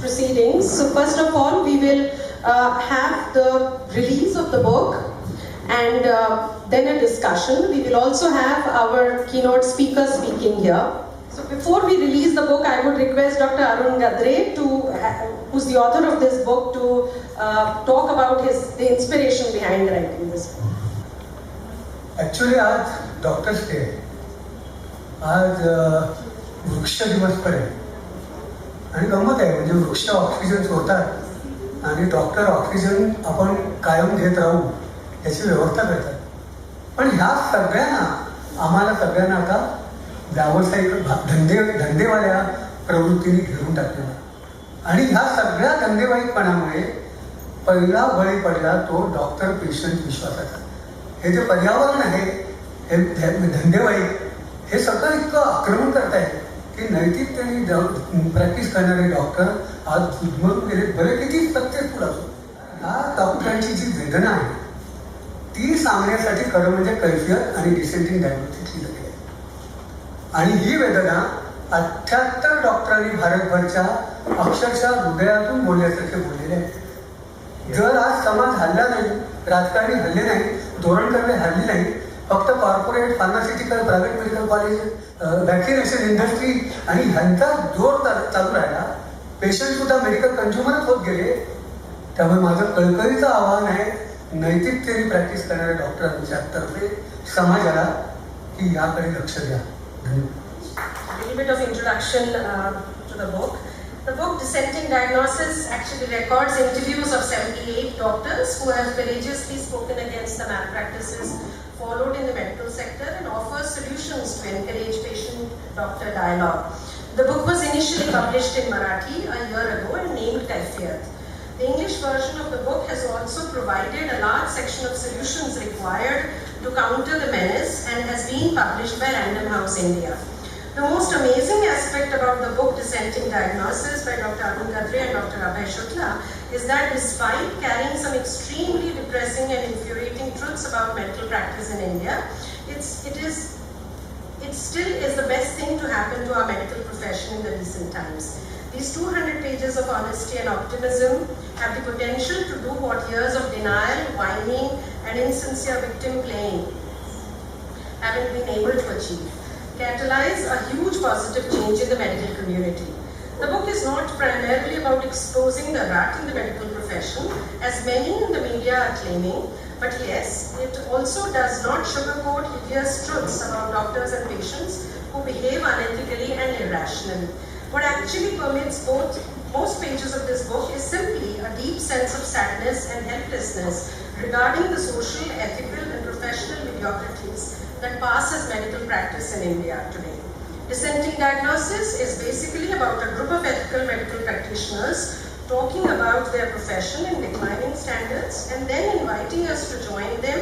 proceedings. So first of all, we will have the release of the book and then a discussion. We will also have our keynote speaker speaking here. So before we release the book, I would request Dr. Arun Gadre, who's the author of this book, to talk about the inspiration behind writing this book. Actually, आज doctors day आहे. आज वृक्ष दिवस पण आहे आणि गंमत आहे, म्हणजे वृक्ष ऑक्सिजन सोडतात आणि डॉक्टर ऑक्सिजन आपण कायम घेत राहू याची व्यवस्था करतात. पण ह्या सगळ्यांना आम्हाला सगळ्यांना आता व्यावसायिक धंदेवाल्या प्रवृत्तीने घेऊन टाकलेला आणि ह्या सगळ्या धंदेवाईकपणामुळे पहिला बळी पडला तो डॉक्टर पेशंट विश्वासाचा. हे जे पर्यावरण आहे, हे धंदेवाईक, हे सगळं इतकं आक्रमण करत आहे की नैतिकतेने प्रॅक्टिस करणारे डॉक्टर आज उद्मळून गेले. बरे किती सक्सेसफुल असो, ह्या डॉक्टरांची जी वेदना आहे ती सांगण्यासाठी खरं म्हणजे कैफियत आणि डिसेंटिंग डायग्नोसिस लिहिलं गेलं. आणि ही वेदना 78 डॉक्टरांनी भारतभरच्या अक्षरशः हृदयातून बोलल्यासारखे बोललेले आहेत. जर आज समाज हल्ला नाही, राजकारणी हल्ले नाही, धोरणकर्ते हल्ली नाही, फक्त corporate, pharmaceutical, private medical college, vaccination industry आणि ह्यांचा जोर चालू राहिला, पेशंट सुद्धा मेडिकल कंझ्युमरच होत गेले. त्यामुळे माझं कळकळीचं आव्हान आहे नैतिकतेने प्रॅक्टिस करणाऱ्या डॉक्टरांच्या तर्फे समाजाला की याकडे लक्ष द्या. धन्यवाद. A little bit of introduction to the book. The book Dissenting Diagnosis actually records interviews of 78 doctors who have courageously spoken against the malpractices followed in the medical sector and offers solutions to encourage patient-doctor dialogue. The book was initially published in Marathi a year ago and named Kaifiyat. The English version of the book has also provided a large section of solutions required to counter the menace and has been published by Random House India. The most amazing aspect about the book Dissenting Diagnosis by Dr. Arun Gadre and Dr. Abhay Shukla is that despite carrying some extremely depressing and infuriating truths about medical practice in India, it still is the best thing to happen to our medical profession in the recent times. These 200 pages of honesty and optimism have the potential to do what years of denial, whining, and insincere victim playing haven't been able to achieve. Catalyze a huge positive change in the medical community. The book is not primarily about exposing the rut in the medical profession, as many in the media are claiming, but yes, it also does not sugarcoat hideous truths about doctors and patients who behave unethically and irrationally. What actually permeates most pages of this book is simply a deep sense of sadness and helplessness regarding the social, ethical, and professional mediocrities that pass as medical practice in India today. Dissenting Diagnosis is basically about a group of ethical medical practitioners talking about their profession and declining standards and then inviting us to join them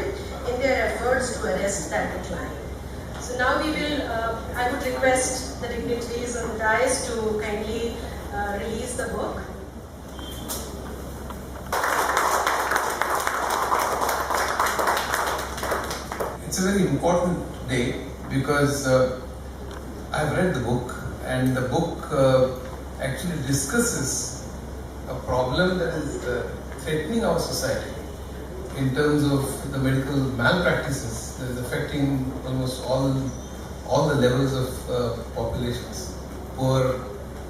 in their efforts to arrest that decline. So now I would request the dignitaries on the dais to kindly release the book. It's a very important day because I've read the book and the book actually discusses a problem that is threatening our society in terms of the medical malpractices that is affecting almost all the levels of populations, poor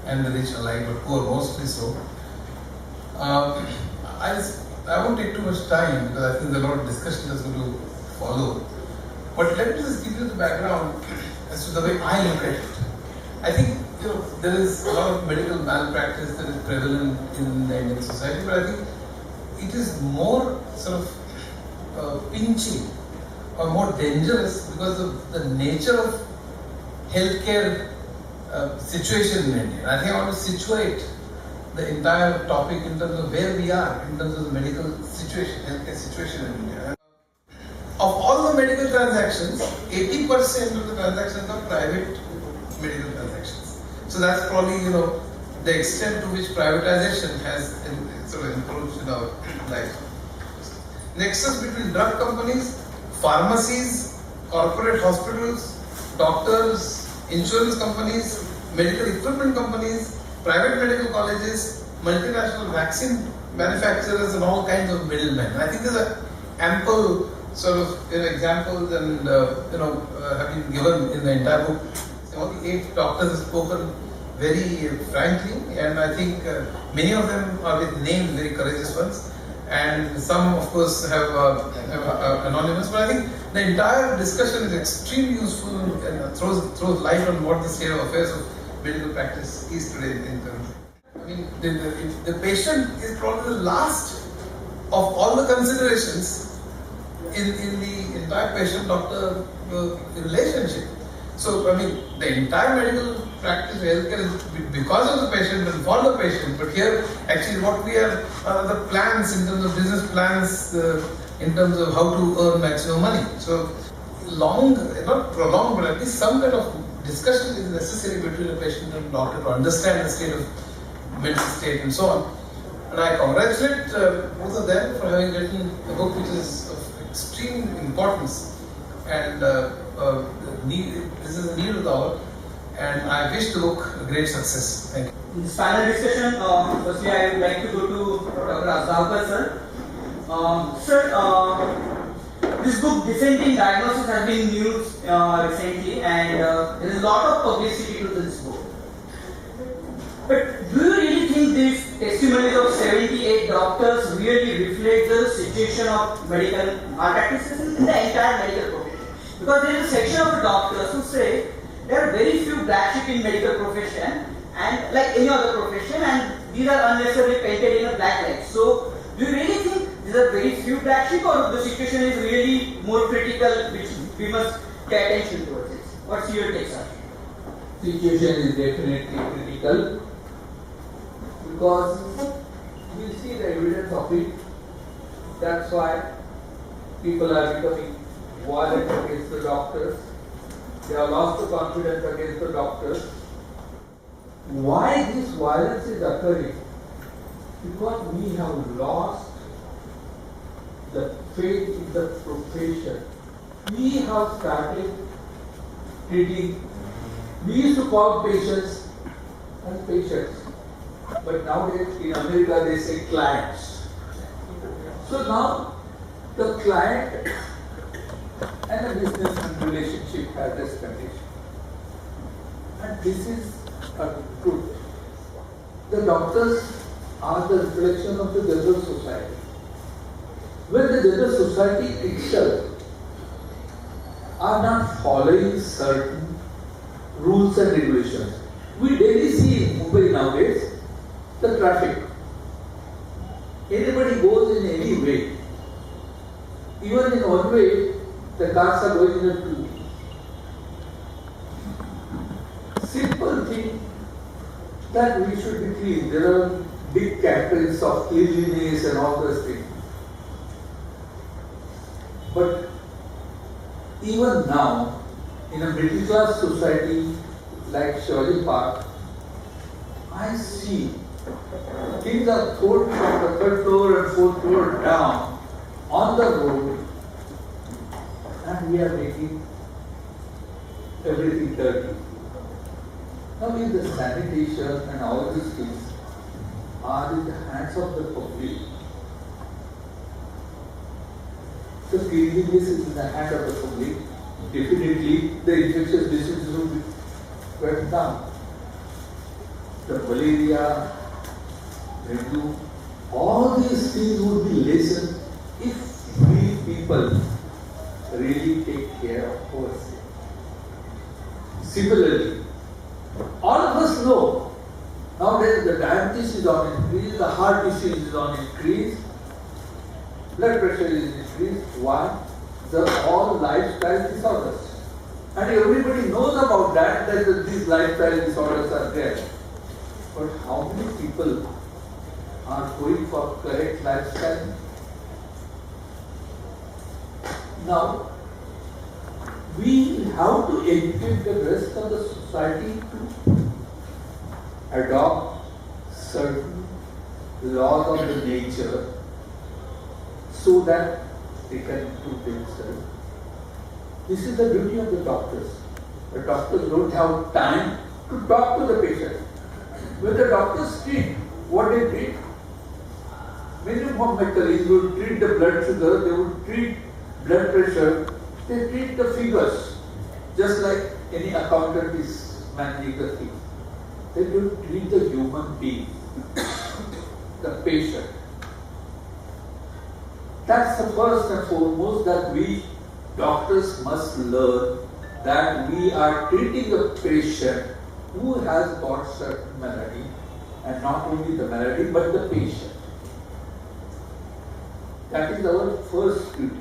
and the rich alike, but poor mostly so. I won't take too much time because I think there's a lot of discussion that's going to follow. But let me just give you the background as to the way I look at it. I think there is a lot of medical malpractice that is prevalent in the Indian society, but I think it is more sort of pinching or more dangerous because of the nature of healthcare situation in India. I think I want to situate the entire topic in terms of where we are in terms of the medical situation, healthcare situation in India. Of all the medical transactions, 80% of the transactions are private medical transactions. So that's probably, the extent to which privatization has sort of encroached in our life. Nexus between drug companies, pharmacies, corporate hospitals, doctors, insurance companies, medical equipment companies, private medical colleges, multinational vaccine manufacturers and all kinds of middlemen. I think there's an ample sort of examples and have been given in the entire book. All the 8 doctors have spoken very frankly, and I think many of them are with names, very courageous ones, and some of course have anonymous. But I think the entire discussion is extremely useful and throws light on what the state of affairs of medical practice is today in country. I mean, the patient is probably the last of all the considerations in the entire patient-doctor relationship. So, I mean, the entire medical practice, healthcare is because of the patient and for the patient. But here, actually, what we have are the plans in terms of business plans, in terms of how to earn maximum money. So, not prolonged, but at least some kind of discussion is necessary between the patient and doctor to understand the state of mental state and so on. And I congratulate both of them for having written a book which is of extreme importance, and this is the need of the hour, and I wish the book a great success. Thank you. In this panel discussion, firstly I would like to go to Dr. Asdavkar sir. Sir, this book Dissenting Diagnosis has been used recently, and there is a lot of publicity to this book. But do you really think these testimonies of 78 doctors really reflect the situation of medical malpractices in the entire medical profession? Because there is a section of doctors who say there are very few black sheep in medical profession, and like any other profession, and these are unnecessarily painted in a black light. So, do you really think these are very few black sheep, or the situation is really more critical, which we must pay attention towards it? What's your take, sir? Situation is definitely critical, because we see the evidence of it. That's why people are becoming violent against the doctors. They have lost the confidence against the doctors. Why this violence is occurring? Because we have lost the faith in the profession. We have started treating, we used to call patients and patients, but nowadays in America they say clients. So now the client and the business relationship has this condition. And this is a truth. The doctors are the reflection of the general society. When the general society itself are not following certain rules and regulations. We daily see in Mumbai nowadays the traffic. Anybody goes in any way. Even in one way, the cars are going in a two. Simple thing that we should be clean. There are big campaigns of cleanliness and all those things. But even now, in a middle class society like Shivaji Park, I see things are thrown from the third floor and fourth floor down on the road, and we are making everything dirty. Now, if the sanitation and all these things are in the hands of the public, the cleanliness is in the hand of the public, definitely the infectious diseases will be went down. The malaria, dengue, all these things would be lessened if we people really take care of ourselves. Similarly, all of us know nowadays the diabetes is on increase, the heart disease is on increase, blood pressure is increased. Why? All lifestyle disorders. And everybody knows about that these lifestyle disorders are there. But how many people are going for correct lifestyle? Now, we have to educate the rest of the society to adopt certain laws of the nature so that they can improve themselves. This is the duty of the doctors. The doctors don't have time to talk to the patient. When the doctors treat, what they did, many of my colleagues would treat the blood sugar, they would treat blood pressure, they treat the figures, just like any accountant is managing the thing. They don't treat the human being, the patient. That's the first and foremost that we doctors must learn, that we are treating a patient who has got certain malady, and not only the malady but the patient. That is our first duty.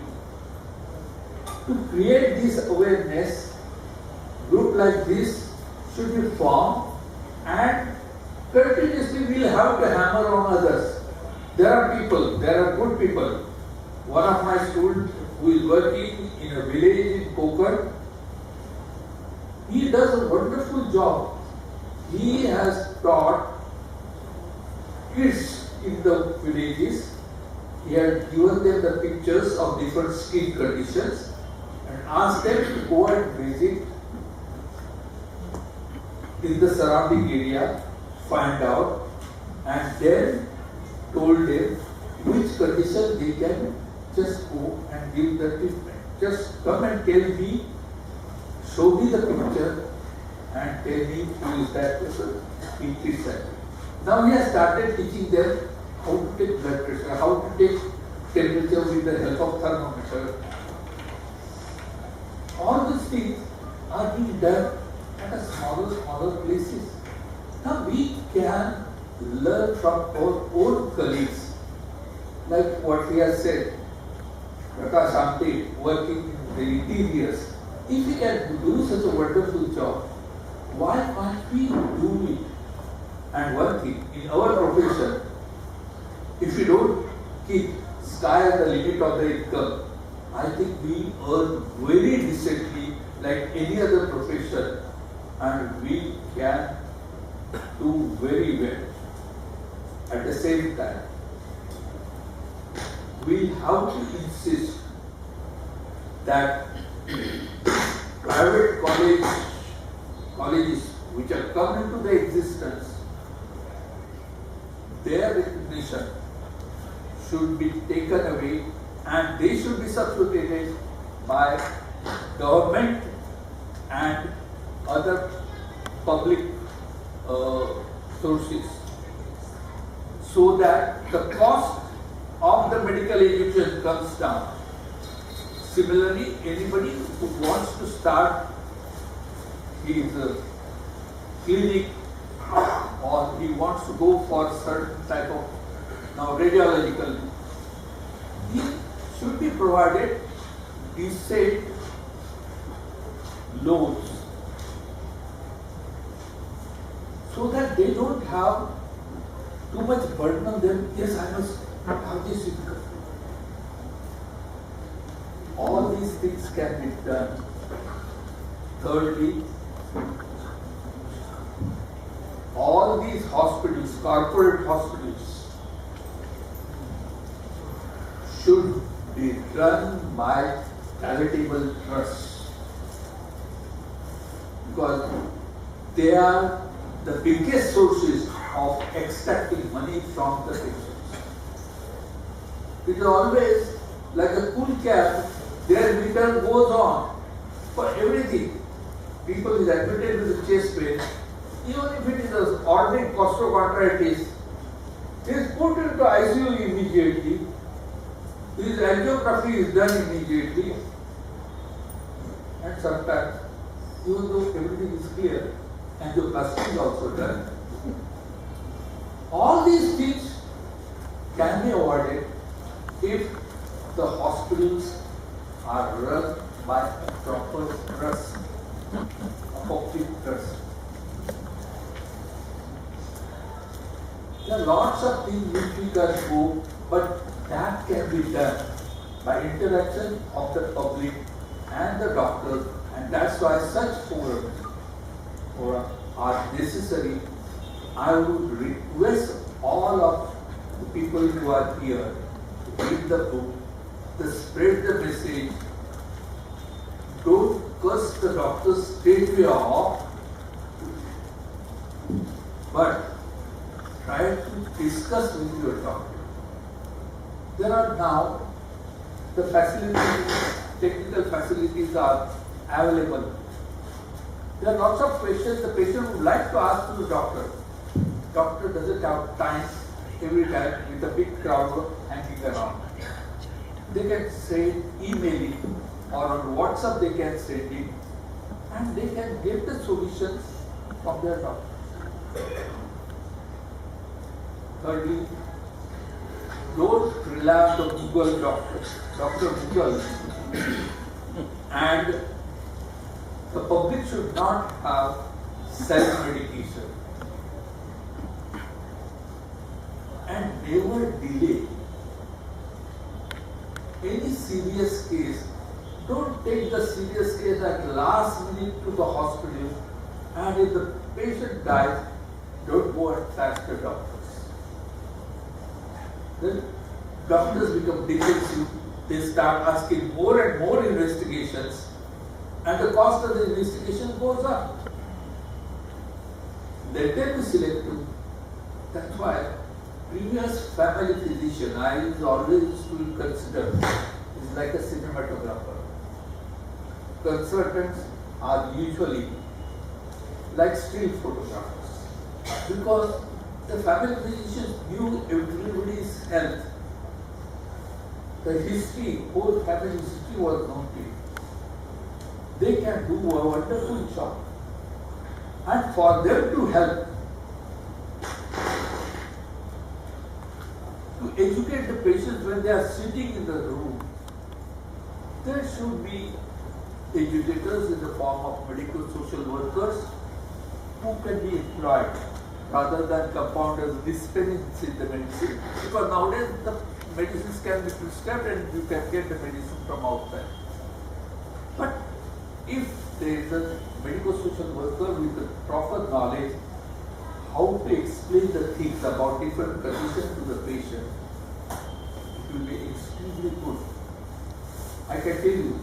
To create this awareness, group like this should be formed, and continuously we will have to hammer on others. There are people, there are good people. One of my students who is working in a village in Kokar, he does a wonderful job. He has taught kids in the villages. He had given them the pictures of different skin conditions and asked them to go and visit in the surrounding area, find out, and then told them which condition they can just go and give the treatment. Just come and tell me, show me the picture and tell me who is that person, he treats that. Now he has started teaching them how to take blood pressure, how to take temperature with the help of thermometer. All these things are being done at a smaller places. Now we can learn from our own colleagues, like what he has said, Prakash Amte, working in the interiors. If we can do such a wonderful job, why can't we do it? And one thing, in our profession, if we don't keep sky at the limit of the income, I think we earn very decently like any other profession, and we can do very well. At the same time, we have to insist that private colleges which have come into the existence, their recognition should be taken away and they should be substituted by government and other public sources, so that the cost of the medical education comes down. Similarly, anybody who wants to start his clinic or he wants to go for certain type of radiological, he should be provided decent loans so that they don't have too much burden on them. Yes, I must have this income. All these things can be done. Thirdly, all these hospitals, corporate hospitals, should be run by charitable trusts, because they are the biggest sources of extracting money from the patients. It is always like a cool cap, their return goes on for everything. People is admitted with chest pain, even if it is an ordinary costochondritis, he is put into ICU immediately, his angiography is done immediately, and sometimes, even though everything is clear, angioplasty is also done. All these things can be avoided if the hospitals are run by a proper trust, a public trust. There are lots of things which we can do, but that can be done by interaction of the public and the doctor, and that's why such forums are necessary. I would request all of the people who are here to read the book, to spread the message. Don't curse the doctors straight away off, but try try to discuss with your doctor. There are now the facilities, technical facilities are available. There are lots of questions the patient would like to ask to the doctor. Doctor doesn't have time every time with a big crowd hanging around. They can send emailing or on WhatsApp they can send it and they can get the solutions from their doctor. Thirdly, don't rely on the Google doctor, Dr. Google, and the public should not have self-medication and never delay any serious case. Don't take the serious case at last minute to the hospital, and if the patient dies, don't go and tax the doctors. Then doctors become defensive, they start asking more and more investigations, and the cost of the investigation goes up. They tend to select you. That's why previous family physician, I is always to consider, is like a cinematographer. Consultants are usually like still photographers because the family physicians view everybody's health. The history, whole family history was known to you. They can do a wonderful job. And for them to help, to educate the patients when they are sitting in the room, there should be educators in the form of medical social workers who can be employed rather than compounders dispensing the medicine. Because nowadays the medicines can be prescribed and you can get the medicine from outside. But if there is a medical social worker with the proper knowledge how to explain the things about different conditions to the patient, it will be extremely good. I can tell you,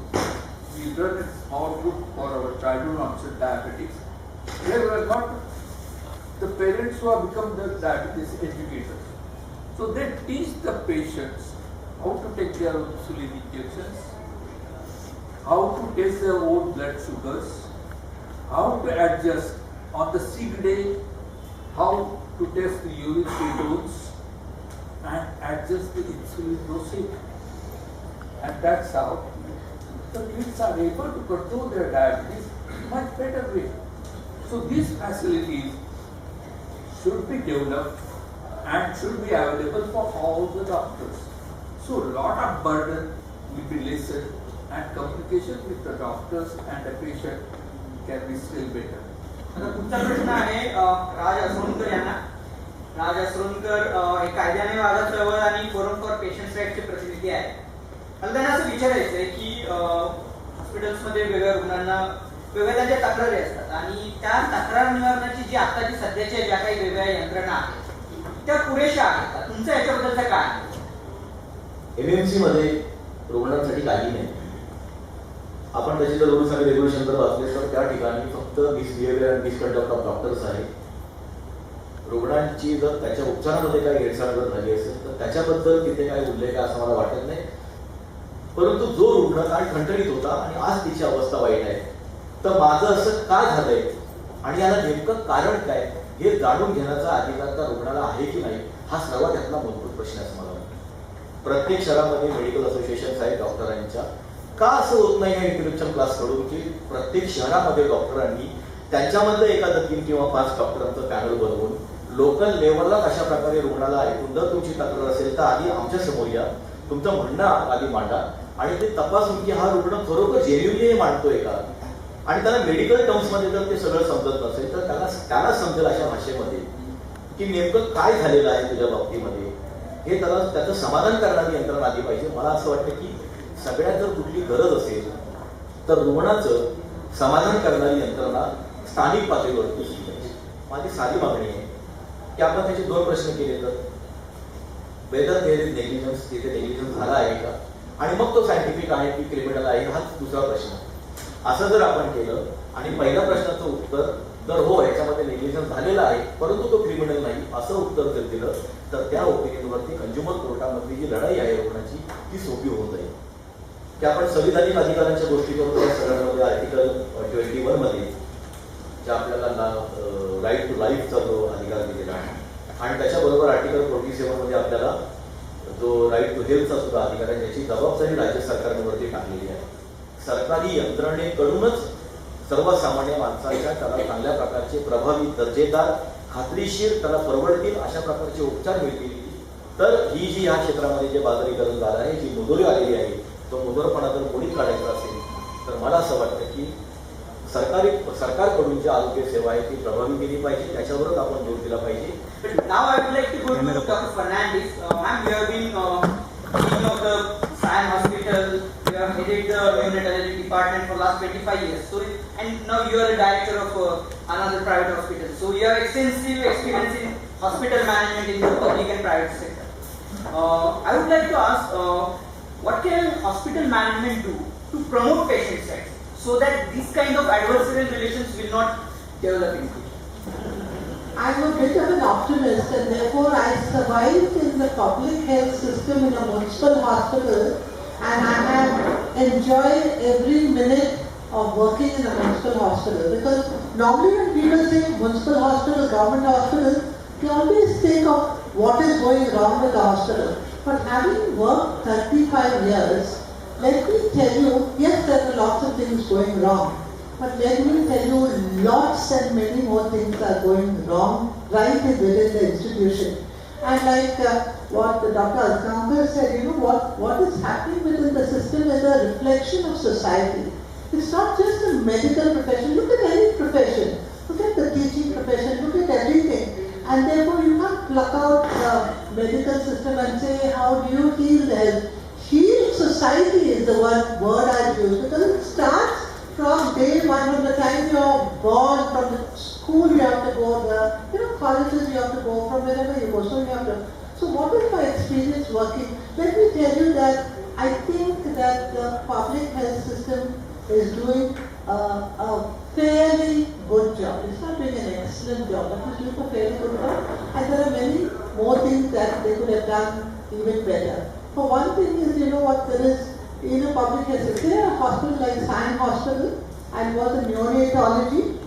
we run a small group for our childhood onset diabetics. There were not the parents who have become the diabetes educators. So they teach the patients how to take their insulin injections, how to test their own blood sugars, how to adjust on the sick day, how to test the urine ketones and adjust the insulin dosage. And that's how the kids are able to control their diabetes much better way. So these facilities should be developed and should be available for all the doctors. So a lot of burden will be lessened and communication with the doctors and the patient can be still better. आता पुढचा प्रश्न आहे राज असरोनकर यांना. राज असरोनकर एक कायद्याने वादा चळवळ आणि फोरम फॉर पेशंट्स राईटचे प्रतिनिधी आहेत. मला त्यांना असं विचारायचं आहे की हॉस्पिटल्समध्ये वेगवेगळ्या रुग्णांना वेगवेगळ्या त्यांच्या तक्रारी असतात आणि त्या तक्रार निवारणाची जी आताची सध्याच्या ज्या काही वेगवेगळ्या यंत्रणा आहेत त्या पुरेशा आहेत का? तुमचं याच्याबद्दलचं काय आहे? एमएमसी मध्ये रुग्णांसाठी काही नाही. आपण त्याची जर रूल्स आणि रेग्युलेशन जर वाचले तर त्या ठिकाणी फक्त misbehaviour and misconduct of doctors आहे. रुग्णांची जर त्याच्या उपचारामध्ये काही हेळसांड जर झाली असेल तर त्याच्याबद्दल तिथे काही उल्लेख आहे असं मला वाटत नाही. परंतु जो रुग्ण काल ठणठणीत होता आणि आज तिची अवस्था वाईट आहे, तर माझं असं काय झालंय आणि याला नेमकं कारण काय हे जाणून घेण्याचा अधिकार त्या रुग्णाला आहे की नाही, हा सर्वात यातला मूलभूत प्रश्न आहे असं मला वाटतं. प्रत्येक शहरामध्ये मेडिकल असोसिएशन्स आहेत डॉक्टरांच्या. का असं होत नाही या इंटेलेक्च्युअल क्लास कडून की प्रत्येक शहरामध्ये डॉक्टरांनी त्यांच्यामधलं एखादं 3 किंवा 5 डॉक्टरांचं पॅनल बनवून लोकल लेवलला अशा प्रकारे रुग्णाला ऐकून जर तुमची तक्रार असेल तर आधी आमच्या समोर या, तुमचं म्हणणं आधी मांडा आणि ते तपासून की हा रुग्ण खरोखर जेन्युइनली मांडतोय का. आणि त्याला मेडिकल टर्म्स मध्ये जर ते सगळं समजत नसेल तर त्याला समजेल अशा भाषेमध्ये की नेमकं काय झालेलं आहे तुझ्या बाबतीमध्ये, हे त्याला त्याचं समाधान करणारी यंत्रणा आली पाहिजे. मला असं वाटतं की सगळ्यात जर कुठली गरज असेल तर रुग्णाचं समाधान करणारी यंत्रणा स्थानिक पातळीवरती असली पाहिजे. माझी साधी मागणी आहे की आपण त्याचे 2 प्रश्न केले तर वेदर देअर इज नेग्लिजन्स, तिथे नेग्लिजन्स झाला आहे का, आणि मग तो सायंटिफिक आहे की क्रिमिनल आहे हाच दुसरा प्रश्न. असं जर आपण केलं आणि पहिल्या प्रश्नाचं उत्तर तर हो याच्यामध्ये नेग्लिजन्स झालेला आहे परंतु तो क्रिमिनल नाही असं उत्तर जर दिलं तर त्या ओपिनियनवरती कंझ्युमर कोर्टामधली जी लढाई आहे रुग्णाची ती सोपी होऊन जाईल की आपण संविधानिक अधिकारांच्या गोष्टी करून या सगळ्यांमध्ये आर्टिकल 21 मध्ये जे आपल्याला राईट टू लाईफचा जो अधिकार दिलेला आहे आणि त्याच्याबरोबर आर्टिकल 47 मध्ये आपल्याला जो राईट टू हेल्थचा सुद्धा अधिकार आहे त्याची जबाबदारी राज्य सरकारवरती टाकलेली आहे. सरकारी यंत्रणेकडूनच सर्वसामान्य माणसाच्या त्याला चांगल्या प्रकारचे प्रभावी दर्जेदार खात्रीशीर त्याला परवडतील अशा प्रकारचे उपचार मिळतील तर ही जी ह्या क्षेत्रामध्ये जे बाजारीकरण झालं आहे जी मुदोरी आलेली आहे तो मुदोरपणा जर मोडीत काढायचा असेल तर मला असं वाटतं की सरकारकडून जी आरोग्य सेवा आहे ती प्रभावी केली पाहिजे त्याच्यावरच आपण जोर दिला पाहिजे. Now I would like to go to Dr. Fernandez. Ma'am, you have been CEO of the Sion Hospital. You have headed the neonatology department for last 25 years. So, and now you are a director of another private hospital. So you have extensive experience in hospital management in the public and private sector. I would like to ask, what can hospital management do to promote patient rights so that this kind of adversarial relations will not develop in future? I'm a bit of an optimist and therefore I survived in the public health system in a municipal hospital and I have enjoyed every minute of working in a municipal hospital because normally when people say municipal hospital, government hospital, they always think of what is going wrong with the hospital. But having worked 35 years, let me tell you, yes there are lots of things going wrong. But let me tell you, lots and many more things are going wrong right within the institution. And like what Dr. Azgamkar said, you know, what is happening within the system is a reflection of society. It's not just the medical profession. Look at any profession. Look at the teaching profession. Look at everything. And therefore, you can't pluck out the medical system and say, how do you heal the health? Heal society is the word I use because it starts from day one, from the time you are born, from the school you have to go, the colleges you have to go, from wherever you go, so you have to. So what is my experience working? Let me tell you that I think that the public health system is doing a fairly good job. It's not doing an excellent job, but it's doing a fairly good job. And there are many more things that they could have done even better. For one thing is, you know what, there is in a public health system, a hospital like Sion Hospital and was a neonatology.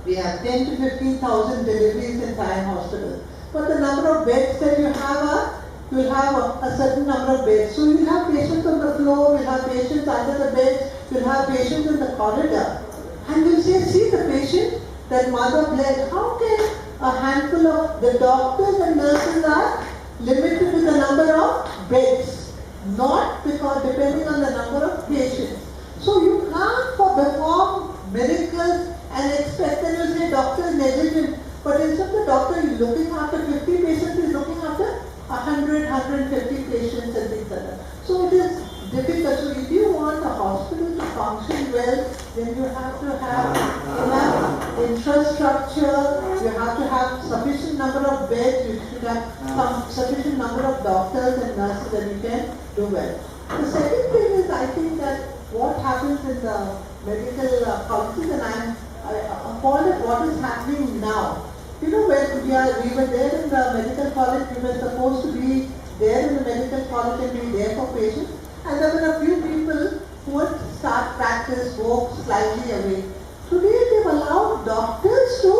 We have 10 to 15,000 deliveries in Sion Hospital. But the number of beds that you have a certain number of beds. So you have patients on the floor, you'll have patients under the beds, you'll have patients in the corridor. And you'll say, see the patient, that mother bled. How can a handful of the doctors and nurses are limited to the number of beds? Not because depending on the number of patients. So you can't perform miracles and expect that you say doctor is negligent. But instead of the doctor is looking after 50 patients, he is looking after 100, 150 patients and things like that. So it is difficult. So if you want a hospital to function well, then you have to have enough infrastructure, you have to have sufficient number of beds, you should have some sufficient number of doctors and nurses that you can do well. The second thing is I think that what happens in the medical colleges, and I appalled at what is happening now. You know, when we were there in the medical college, we were supposed to be there in the medical college and be there for patients. And there were a few people who would start practice, walk slightly away. Today they've allowed doctors to,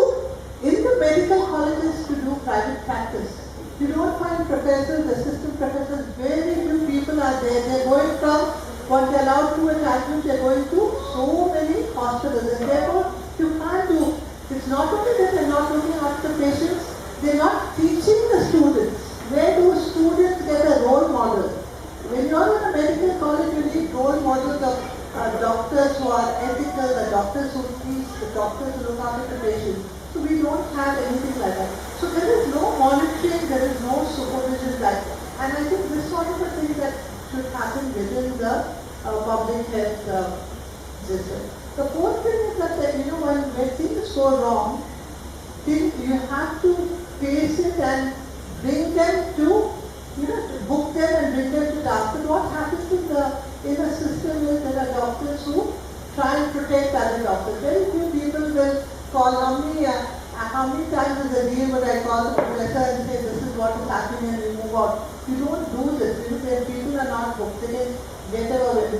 in the medical colleges, to do private practice. You don't find professors, assistant professors, very few people are there. They're going from what they're allowed to attachment, they're going to so many hospitals. And therefore, you can't do, it's not only that they're not looking after the patients, they're not teaching the students. Where do students get a role model? When you're in a medical college, you need role models of doctors who are ethical, the doctors who teach, the doctors who look after the patients. So we don't have anything like that. So there is no monitoring, there is no supervision like that. And I think this sort of a thing that should happen within the public health system. The fourth thing is that, when things go wrong, you have to face it and bring them to, book them and bring them to task. But what happens in a system is there are doctors who try and protect other doctors. Very few people will how many times in the day would I call the professor and say, this is what is happening and we move on? You don't do this. When people are not booked, they can get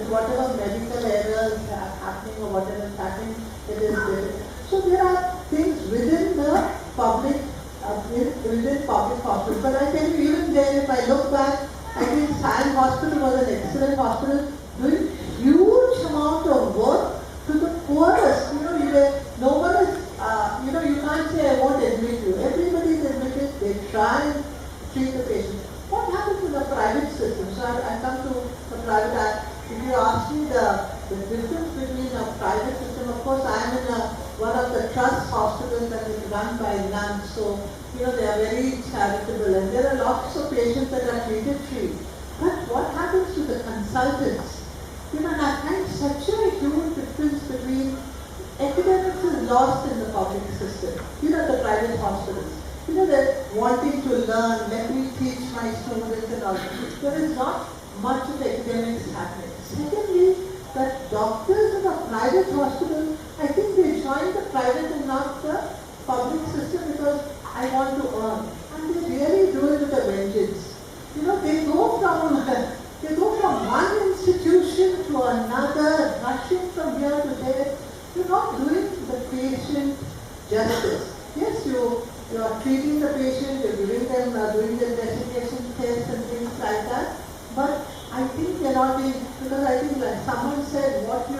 whatever medical errors are happening or whatever is happening, it is there. So there are things within the public, within public hospitals. But I tell you, even then, if I look back, I think Science Hospital was an excellent hospital, doing huge amount of work to the poorest. No one is, you can't say I won't admit you. Everybody is admitted, they try and treat the patient. What happens in the private system? So I come to the private. If you ask me the difference between a private system, of course I am in one of the trust hospitals that is run by nuns. So, they are very charitable and there are lots of patients that are treated free. But what happens to the consultants? And I find such a huge difference between academics is lost in the public system. The private hospitals. They're wanting to learn, let me teach my students and all. There is not much of academics happening. Secondly, that doctors in a private hospital, I think they join the private and not the public system because I want to earn. And they really do it with a vengeance. They go from one institution to another, rushing from here to there. You're not doing the patient justice. Yes, you are treating the patient, you're giving them, doing the investigation tests and things like that. But I think they're not being, because I think like someone said, what you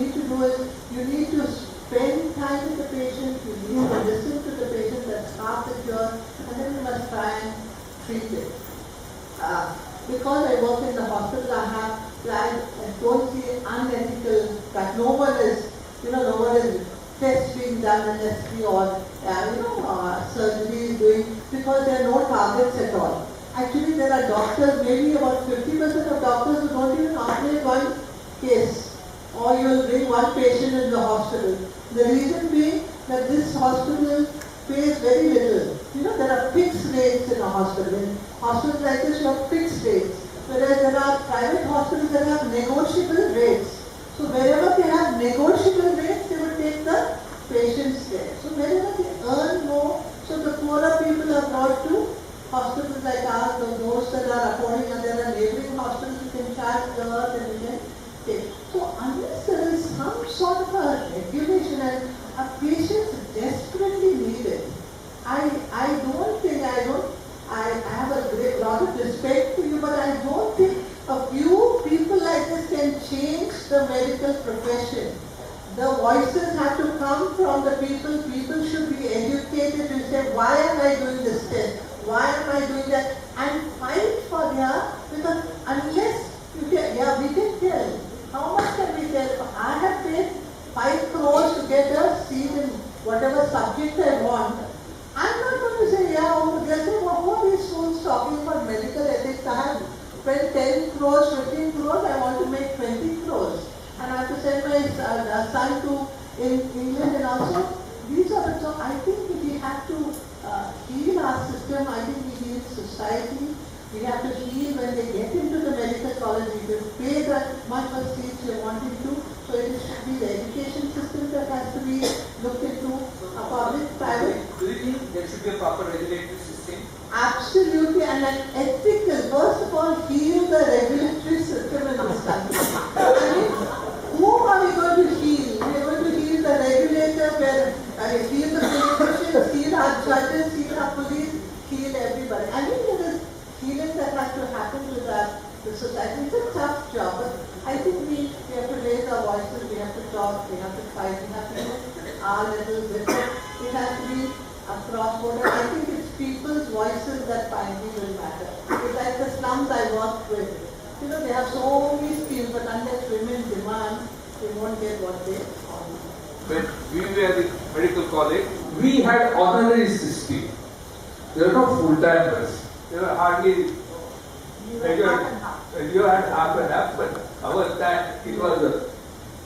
need to do is, you need to spend time with the patient, you need to listen to the patient, that's half the cure, and then you must try and treat it. Because I work in the hospital, I don't see unethical, that no one is tests being done unnecessarily or surgery is doing, because there are no targets at all. Actually, there are doctors, maybe about 50% of doctors who don't even operate one case, or you will bring one patient in the hospital. The reason being that this hospital pays very little. There are fixed rates in a hospital. In hospitals like this, you have fixed rates. Whereas there are private hospitals that have negotiable rates. So wherever they have negotiable rates, they will take the patients there. So wherever they earn more, so the poorer people are brought to hospitals like ours, those that are affording, and there are neighboring hospitals you can charge the earth and you can take. So unless there is some sort of a regulation and a patient desperately need it, I have a lot of respect for you, but I don't think a few people like this can change the medical profession. The voices have to come from the people. People should be educated to say, why am I doing this test? Why am I doing that? And fight for because unless you can, we can tell. How much can we tell? I have paid 5 crores to get a seat in whatever subject I want. I'm not going to say, they'll say, who are these fools talking about medical ethics? I have spent 10 crores, 15 crores, I want to make 20 crores. And I have to send my son to England and also, these are the, so I think we have to heal our system, I think we heal society. We have to heal when they get into the medical college, we can pay that much of seats you're wanting to. So it should be the education system that has to be looked into, a public, private. Do you think there should be a proper regulatory system? Absolutely, and an ethical, first of all, heal the regulatory system in this country. Whom are we going to heal? We are going to heal the regulators, heal the politicians, heal our judges, heal our police, heal everybody. I think there is healing that has to happen with the society. It's a tough job, but I think we have to raise our voices, we have to talk, we have to fight, we have to do our little bit. It has to be across border. I think it's people's voices that finally will matter. It's like the slums I worked with. They have so many skills, but unless women demand, they won't get what they want. When we were in medical college, we had honorary system. There were no full-timers. There were hardly, you had half and half, but our time it was a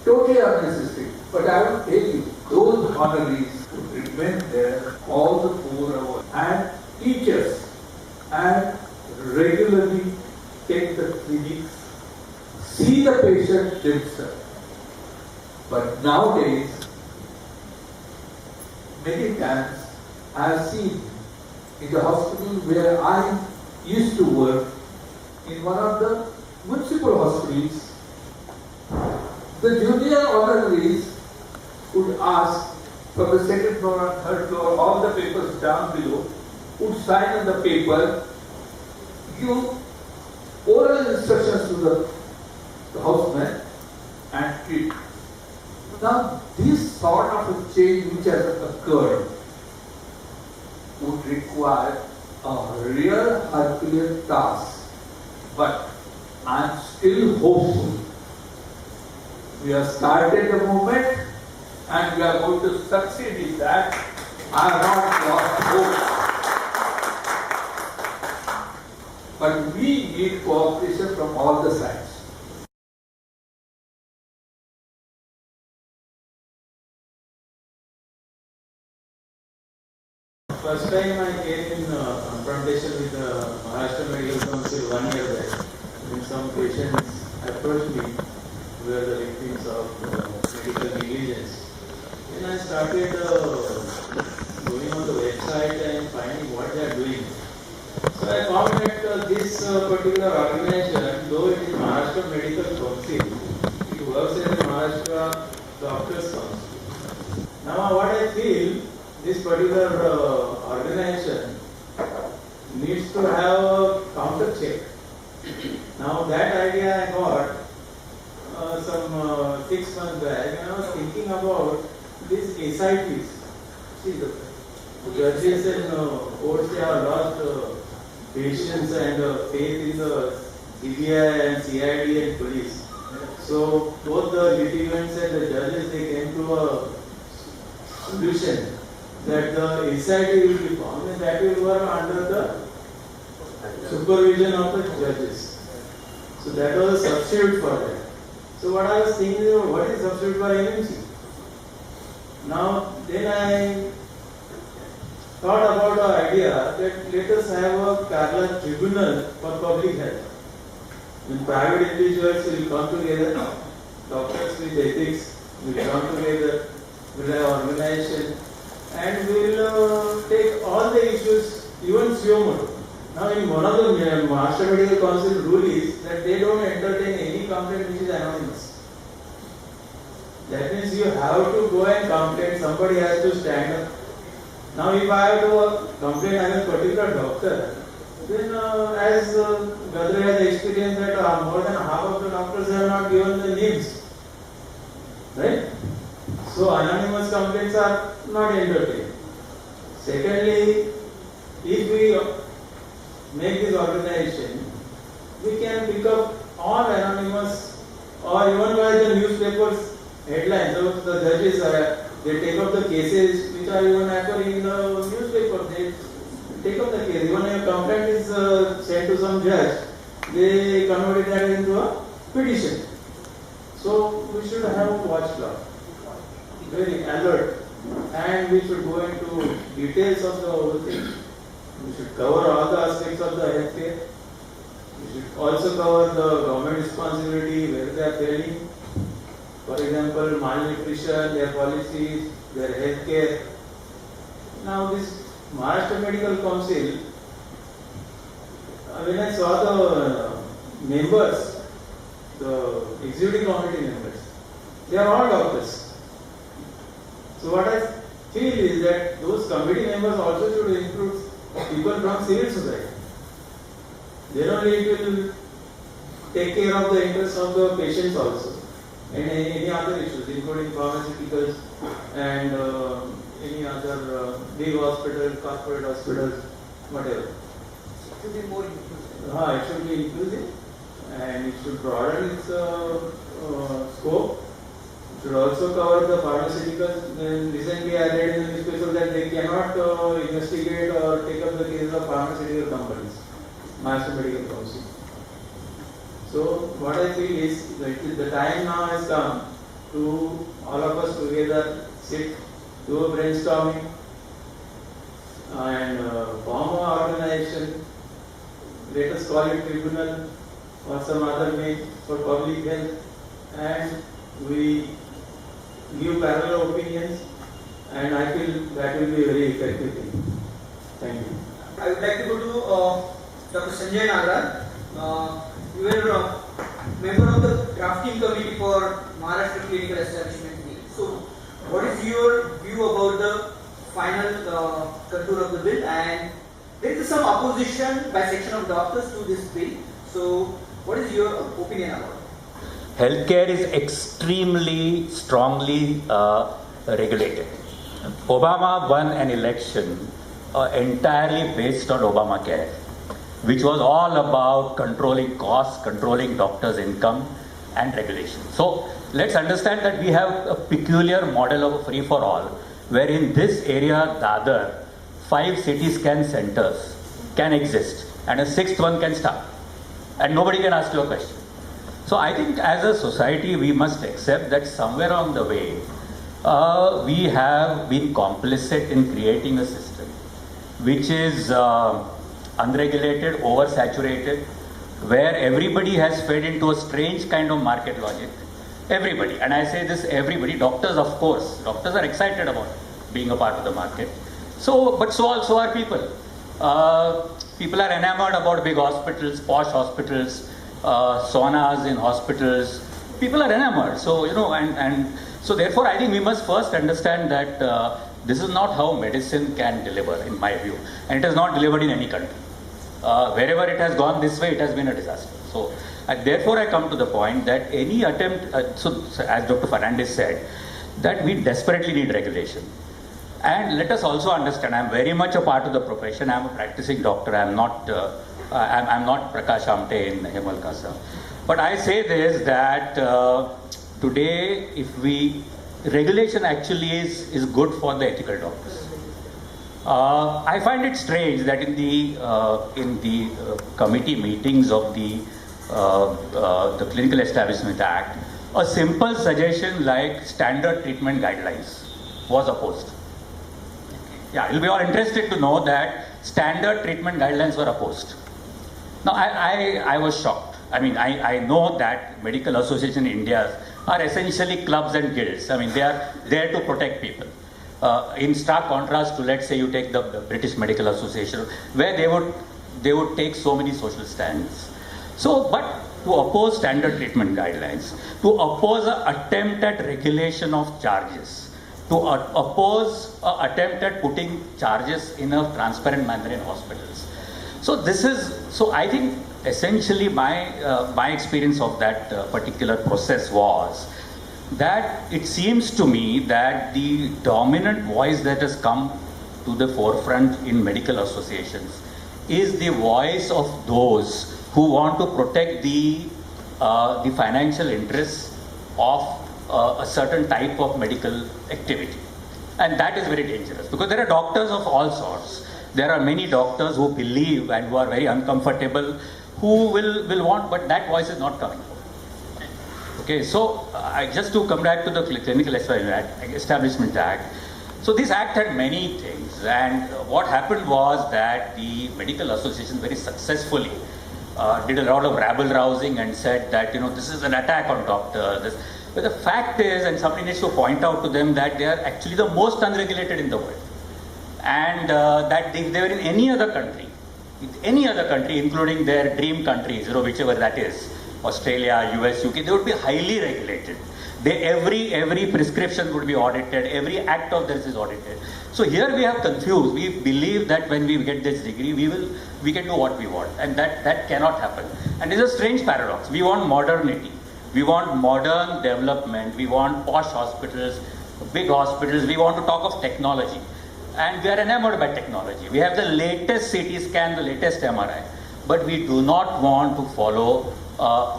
totally honorary system. But I will tell you, those honoraries would remain there all the 4 hours and teachers and regularly take the clinics, see the patient themselves. But nowadays, many times I have seen in the hospital where I used to work, in one of the municipal hospitals, the junior honoraries would ask from the second floor and third floor, all the papers down below, would sign on the paper, give oral instructions to the houseman and treat. Now, this sort of a change which has occurred would require a real Herculean task. But I am still hopeful. We have started the movement and we are going to succeed in that. I have not lost hope. But we need cooperation from all the sides. First time I came in confrontation with the Maharashtra Medical Council 1 year back, when some patients approached me who were the victims of medical negligence. Then I started going on the website and finding what they are doing. So I found that this particular organization, though it is Maharashtra Medical Council, it works as a Maharashtra Doctors Council. Now what I feel, this particular organization needs to have a counter check. Now that idea I got some 6 months back, and I was thinking about these SITs. See, the judges and courts, they have lost patience and faith in the CBI and CID and police. So both the litigants and the judges, they came to a solution that the SIT will be formed and that will work under the supervision of the judges. So that was a substitute for that. So what I was thinking, what is substitute for NMC? Now then I thought about the idea that let us have a parallel tribunal for public health. When private individuals will come together, doctors with ethics will come together, will have organization, and will take all the issues, even suo. Now in one of the Maharashtra Medical Council rule is that they don't entertain any complaint which is anonymous. That means you have to go and complain, somebody has to stand up. Now if I have to complain as a particular doctor, then as Gadre has experienced that more than half of the doctors have not given the names. Right? So anonymous complaints are not entertained. Secondly, if we make this organization, we can pick up all anonymous or even by the newspapers headlines. So the judges they take up the cases which are even occurring in the newspaper. They take up the case. Even a complaint is sent to some judge, they convert that into a petition. So we should have a watchdog, very alert, and we should go into details of the whole thing. We should cover all the aspects of the healthcare. We should also cover the government responsibility, where they are failing. For example, malnutrition, their policies, their healthcare. Now this Maharashtra Medical Council, when I saw the members, the executive committee members, they are all doctors. So what I feel is that those committee members also should include people from civil society. Then only it will take care of the interests of the patients also, and any other issues, including pharmaceuticals and any other big hospitals, corporate hospitals, whatever. It should be more inclusive. It should be inclusive, and it should broaden its scope. It should also cover the pharmaceuticals. Recently I read in the newspaper that they cannot investigate or take up the cases of pharmaceutical companies, Maharashtra Medical Council. So what I feel is that the time now has come to all of us together sit, do a brainstorming and form an organization. Let us call it tribunal or some other name for public health, and we give parallel opinions and I feel that will be a very effective thing. Thank you. I would like to go to Dr. Sanjay Nagar. You were a member of the drafting committee for Maharashtra Clinical Establishment Bill. So, what is your view about the final contour of the bill? And there is some opposition by section of doctors to this bill. So, what is your opinion about it? Healthcare is extremely strongly regulated. Obama won an election entirely based on Obamacare, which was all about controlling costs, controlling doctors' income, and regulation. So let's understand that we have a peculiar model of free for all, where in this area, Dadar, 5 CT scan centers can exist, and a 6th one can start, and nobody can ask you a question. So I think as a society, we must accept that somewhere on the way, we have been complicit in creating a system which is unregulated, oversaturated, where everybody has fed into a strange kind of market logic. Everybody, and I say this, everybody, doctors of course, doctors are excited about being a part of the market. So, but so also are people. People are enamored about big hospitals, posh hospitals, saunas in hospitals. People are enamored. So, you know, and so therefore I think we must first understand that this is not how medicine can deliver, in my view. And it has not delivered in any country. Wherever it has gone this way, it has been a disaster. So, therefore I come to the point that any attempt, so as Dr. Fernandez said, that we desperately need regulation. And let us also understand, I am very much a part of the profession. I am a practicing doctor. I am not Prakash Amte in Hemalkasa. But I say this, that today, regulation actually is good for the ethical doctors. I find it strange that in the committee meetings of the Clinical Establishment Act, a simple suggestion like standard treatment guidelines was opposed. Yeah, you'll be all interested to know that standard treatment guidelines were opposed. Now, I was shocked. I mean, I know that medical associations in India are essentially clubs and guilds. I mean, they are there to protect people. In stark contrast to, let's say, you take the British Medical Association, where they would take so many social stands. So, but to oppose standard treatment guidelines, to oppose an attempt at regulation of charges, to oppose an attempt at putting charges in a transparent manner in hospitals. So I think essentially my experience of that particular process was that it seems to me that the dominant voice that has come to the forefront in medical associations is the voice of those who want to protect the financial interests of a certain type of medical activity. And that is very dangerous, because there are doctors of all sorts. There are many doctors who believe and who are very uncomfortable, who will want, but that voice is not coming forward. Okay, so just to come back to the Clinical Establishment Act. So this act had many things, and what happened was that the medical association very successfully did a lot of rabble-rousing and said that, you know, this is an attack on doctors. But the fact is, and somebody needs to point out to them, that they are actually the most unregulated in the world. And that if they were in any other country, including their dream countries, you know, whichever that is, Australia, US, UK, they would be highly regulated. Every prescription would be audited, every act of theirs is audited. So here we have confused. We believe that when we get this degree, we can do what we want, and that cannot happen. And it's a strange paradox. We want modernity. We want modern development. We want posh hospitals, big hospitals. We want to talk of technology. And we are enamored by technology. We have the latest CT scan, the latest MRI. But we do not want to follow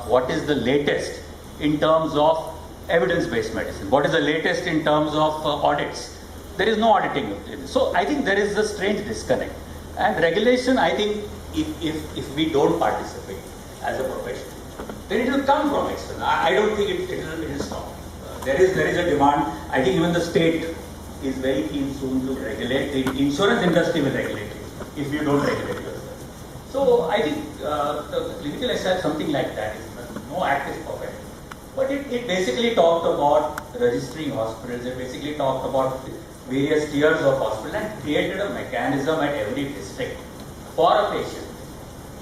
what is the latest in terms of evidence-based medicine. What is the latest in terms of audits? There is no auditing of this. So I think there is a strange disconnect. And regulation, I think, if we don't participate as a profession, then it will come from external. I don't think it will stop. There is a demand. I think even the state is very keen soon to regulate. The insurance industry will regulate it if you don't regulate yourself. So I think the clinical establishment, something like that, no act is perfect. But it basically talked about registering hospitals. It basically talked about various tiers of hospital and created a mechanism at every district for a patient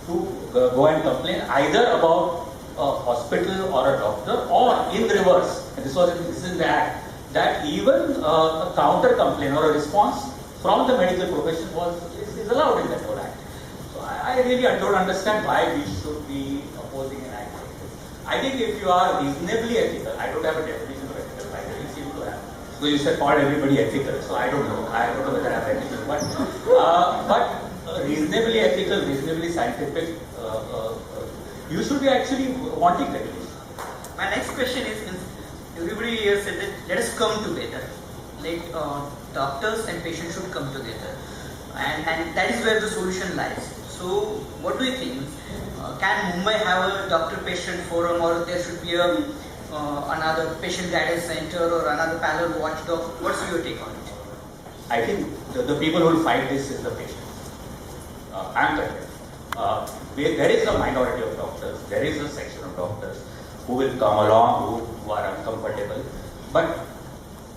to go and complain either about a hospital or a doctor, or in reverse. And this is in the act, that even a counter complaint or a response from the medical profession is allowed in that whole act. So I really don't understand why we should be opposing an act like this. I think if you are reasonably ethical, I don't have a definition of ethical, I really seem to have. So you said call everybody ethical, so I don't know whether I'm ethical, but reasonably ethical, reasonably scientific, you should be actually wanting regulation. My next question is, everybody here said that let us come together. Like doctors and patients should come together, and that is where the solution lies. So what do you think? Can Mumbai have a doctor-patient forum, or there should be another patient guidance center or another parallel watchdog? What's your take on it? I think the people who will fight this is the patients. I'm correct. There is a minority of doctors, there is a section of doctors who will come along, who are uncomfortable, but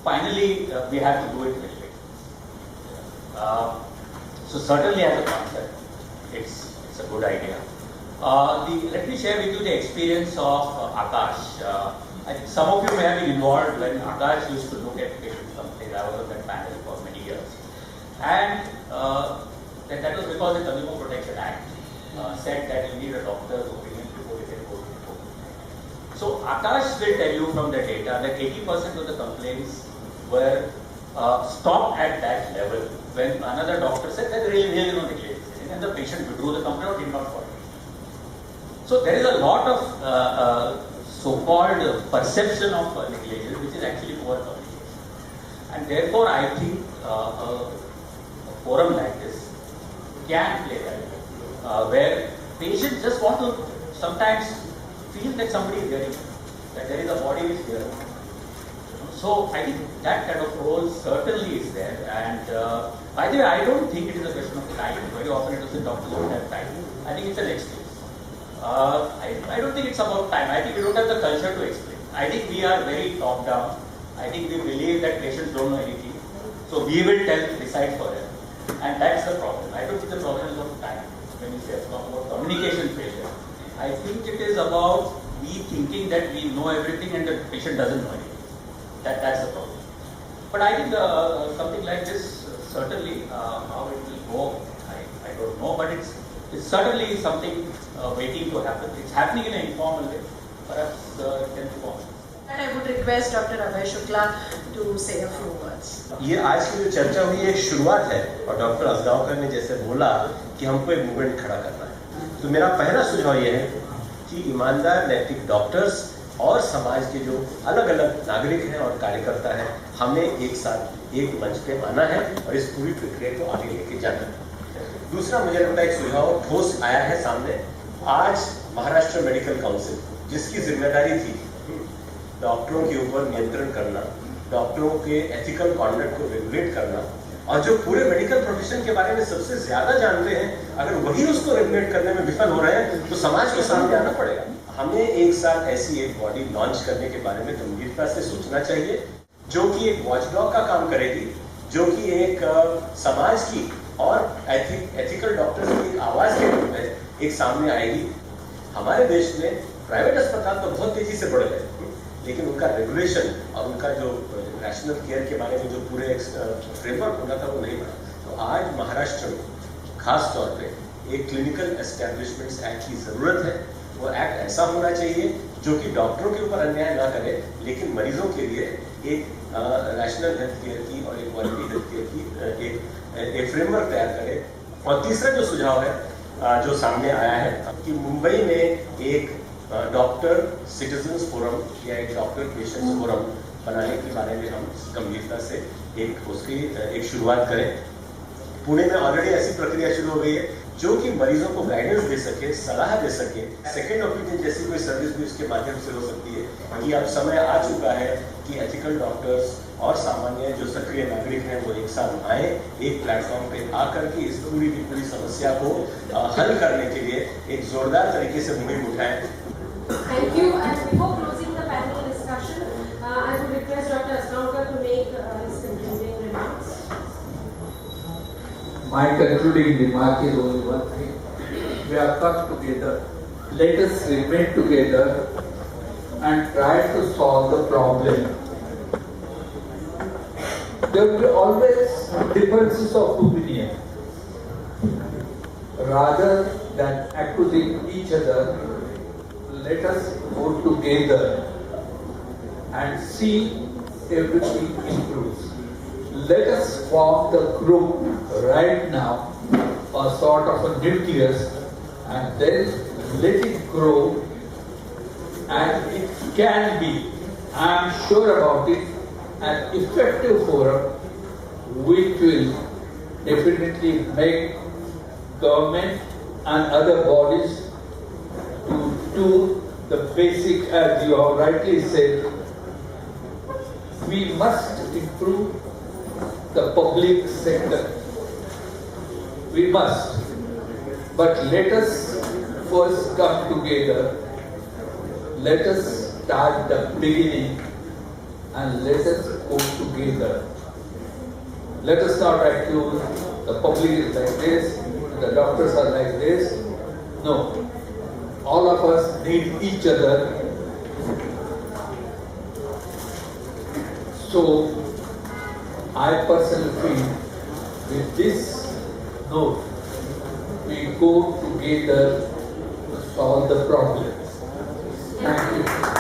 finally we have to do it willingly. So certainly as a concept, it's a good idea. Let me share with you the experience of Akash. I think some of you may have been involved when Akash used to look at patients' complaints. I was on that panel for many years. And that was because the Consumer Protection Act said that you need a doctor's opinion before you can go to court. So Akash will tell you from the data that 80% of the complaints were stopped at that level when another doctor said that really no negligence, and the patient withdrew the complaint or did not follow. So there is a lot of so-called perception of negligence, which is actually poor communication. And therefore, I think a forum like this can play that role, where patients just want to sometimes feel that somebody is hearing, that there is a body which is hearing. So I think that kind of role certainly is there. And by the way, I don't think it is a question of time. Very often it is the doctors don't have time. I think it's an excuse. I don't think it's about time. I think we don't have the culture to explain. I think we are very top down. I think we believe that patients don't know anything. So we will decide for them. And that's the problem. I don't think the problem is of time. When you say about communication failure, I think it is about we thinking that we know everything and the patient doesn't know anything. That's the problem. But I think something like this, certainly how it will go, I don't know, but it's certainly something waiting to happen. It's happening in an informal way, perhaps it can be formal. And I would request Dr. Abhay Shukla to say a few words. ये आज की जो चर्चा हुई एक शुरुआत है, और डॉक्टर असगांवकर ने जैसे बोला कि हमको एक मूवमेंट खड़ा करना है, तो मेरा पहला सुझाव ये है कि ईमानदार नैतिक डॉक्टर्स और समाज के जो अलग अलग नागरिक हैं और कार्यकर्ता हैं, हमें एक साथ एक मंच पे आना है और इस पूरी प्रक्रिया को आगे लेके जाना है। दूसरा मुझे लगता है एक सुझाव ठोस आया है सामने। आज महाराष्ट्र मेडिकल काउंसिल, जिसकी जिम्मेदारी थी डॉक्टरों के ऊपर नियंत्रण करना, डॉक्टरों के एथिकल कॉन्डक्ट को रेगुलेट करना, और जो पूरे मेडिकल प्रोफेशन के बारे में सबसे ज्यादा जानते हैं, अगर वही उसको रेगुलेट करने में विफल हो रहे हैं तो समाज को सामने आना पड़ेगा। हमें एक साथ ऐसी एक बॉडी लॉन्च करने के बारे में गंभीरता से सोचना चाहिए, जो कि एक वॉचडॉग का काम करेगी, जो कि एक समाज की और एथिकल डॉक्टर्स की आवाज के रूप में एक सामने आएगी। हमारे देश में प्राइवेट अस्पताल तो बहुत तेजी से बढ़ गए, लेकिन उनका रेगुलेशन और उनका जो नेशनल केयर के बारे में जो पूरे फ्रेमवर्क होना था वो नहीं बना। तो आज महाराष्ट्र में खास तौर पे एक क्लिनिकल एस्टेब्लिशमेंट्स एक्ट की जरूरत है। वो एक्ट ऐसा होना चाहिए जो कि डॉक्टरों के ऊपर अन्याय ना करे, लेकिन मरीजों के लिए एक नेशनल हेल्थ केयर की और एक क्वालिटी हेल्थ केयर की एक फ्रेमवर्क तैयार करे। और तीसरा जो सुझाव है जो सामने आया है कि मुंबई में एक डॉक्टर सिटीजन्स फोरम या एक डॉक्टर पेशेंट्स फोरम बनाने के बारे में हम गंभीरता से उसकी एक शुरुआत करें। पुणे में ऑलरेडी ऐसी प्रक्रिया शुरू हो गई है जो कि मरीजों को गाइडेंस दे सके, सलाह दे सके। सेकेंड ओपिनियन जैसी कोई सर्विस भी उसके माध्यम से हो सकती है कि अब समय आ चुका है कि एथिकल डॉक्टर्स और सामान्य जो सक्रिय नागरिक हैं वो एक साथ आए, एक प्लेटफॉर्म पे आकर के इस पूरी की पूरी समस्या को हल करने के लिए एक जोरदार तरीके से मुहिम उठाएं। Thank you. And before closing the panel discussion, I would request Dr. Asgaonkar to make his concluding remarks. My concluding remark is only one thing. We have come together. Let us remain together and try to solve the problem. There will be always differences of opinion. Rather than accusing each other, let us go together and see everything improves. Let us form the group right now, a sort of a nucleus, and then let it grow, and it can be, I am sure about it, an effective forum which will definitely make government and other bodies to do the basic, as you have rightly said. We must improve the public sector. We must. But let us first come together. Let us start the beginning and let us go together. Let us not accuse the public is like this, the doctors are like this. No. All of us need each other. So, I personally feel with this note, we go together to solve the problem. Thank you.